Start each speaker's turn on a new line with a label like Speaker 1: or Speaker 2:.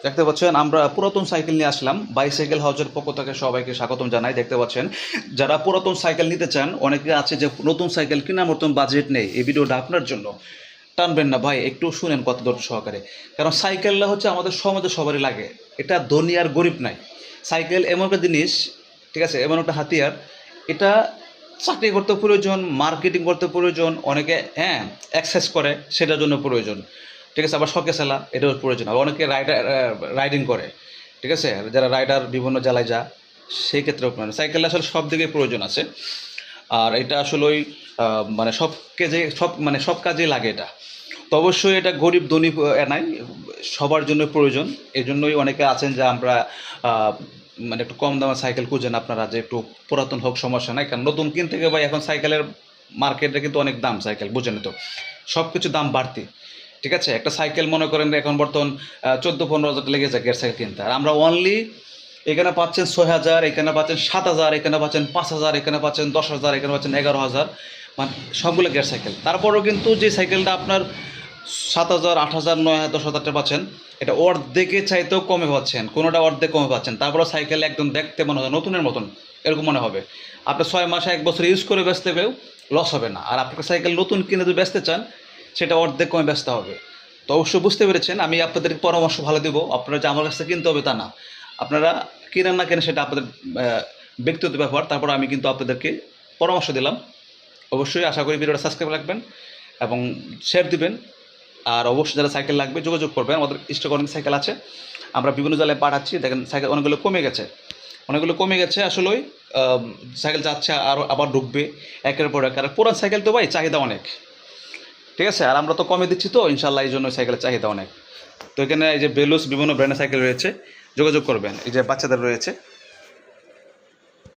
Speaker 1: দেখতে পাচ্ছেন আমরা পুরাতন সাইকেল নিয়ে আসলাম। বাইসাইকেল হাউজের পক্ষ থেকে সবাইকে স্বাগতম জানাই। দেখতে পাচ্ছেন যারা পুরাতন সাইকেল নিতে চান, অনেকে আছে যে নতুন সাইকেল কেনার মতন বাজেট নেই, এই ভিডিওটা আপনার জন্য। টানবেন না ভাই, একটু শুনেন কত ধৈর্য সহকারে। কারণ সাইকেলটা হচ্ছে আমাদের সমাজে সবারই লাগে, এটা ধনী আর গরিব নাই। সাইকেল এমন একটা জিনিস, ঠিক আছে, এমন একটা হাতিয়ার, এটা চাকরি করতে প্রয়োজন, মার্কেটিং করতে প্রয়োজন, অনেকে হ্যাঁ এক্সারসাইজ করে সেটার জন্য প্রয়োজন, ঠিক আছে, আবার শখে চালা এটাও প্রয়োজন, আবার অনেকে রাইডিং করে, ঠিক আছে, যারা রাইডার বিভিন্ন জেলায় যা, সেই ক্ষেত্রেও মানে সাইকেল আসলে সব দিকে প্রয়োজন আছে। আর এটা আসলে ওই মানে সব কাজেই লাগে এটা। তো অবশ্যই এটা গরিব ধনী নাই, সবার জন্য প্রয়োজন। এই জন্যই অনেকে আছেন যে আমরা মানে একটু কম দামের সাইকেল খুঁজেন আপনারা, যে একটু পুরাতন হোক সমস্যা নাই, কারণ নতুন কিনতে গেলে ভাই এখন সাইকেলের মার্কেটে কিন্তু অনেক দাম, সাইকেল বুঝেন তো, সব কিছু দাম বাড়তি, ঠিক আছে। একটা সাইকেল মনে করেন এখন বর্তমান 14-15 হাজার লেগে যায় গিয়ার সাইকেল কিনতে, আর আমরা অনলি এখানে পাচ্ছেন 6,000, এখানে পাচ্ছেন 7,000, এখানে পাচ্ছেন 5,000, এখানে পাচ্ছেন 10,000, এখানে পাচ্ছেন 11,000, মানে সবগুলো গিয়ার সাইকেল। তারপরেও কিন্তু যে সাইকেলটা আপনার 7,000, 8,000, 9,000, 10,000 টাকা পাচ্ছেন, এটা অর্ধেকের চাইতেও কমে পাচ্ছেন, কোনোটা অর্ধেক কমে পাচ্ছেন। তারপরে সাইকেল একদম দেখতে মনে হয় নতুনের মতন, এরকম মনে হবে। আপনি 6 মাস 1 বছর ইউজ করে বেচতে পেয়েও লস হবে না। আর আপনাকে সাইকেল নতুন কিনে যদি বেচতে চান, সেটা অর্ধেক কমে বেচতে হবে। তো অবশ্যই বুঝতে পেরেছেন, আমি আপনাদের পরামর্শ ভালো দেবো। আপনারা যে আমার কাছ থেকে কিনতে হবে তা না, আপনারা কিনেন না কেন সেটা আপনাদের ব্যক্তিগত ব্যাপার। তারপর আমি কিন্তু আপনাদেরকে পরামর্শ দিলাম। অবশ্যই আশা করি ভিডিওটা সাবস্ক্রাইব রাখবেন এবং শেয়ার দিবেন। আর অবশ্যই যারা সাইকেল লাগবে যোগাযোগ করবেন, আমাদের স্টক অনেক সাইকেল আছে, আমরা বিভিন্ন জায়গায় পাঠাচ্ছি। দেখেন সাইকেল অনেকগুলো কমে গেছে আসলেই। সাইকেল যাচ্ছে আর আবার ঢুকবে একের পর এক। আর পুরান সাইকেল তো ভাই চাহিদা অনেক, ঠিক আছে, আর আমরা তো কমে দিচ্ছি, তো ইনশাল্লাহ এই জন্য সাইকেলের চাহিদা অনেক। তো এখানে এই যে বেলুস বিভিন্ন ব্র্যান্ডের সাইকেল রয়েছে, যোগাযোগ করবেন। এই যে বাচ্চাদের রয়েছে,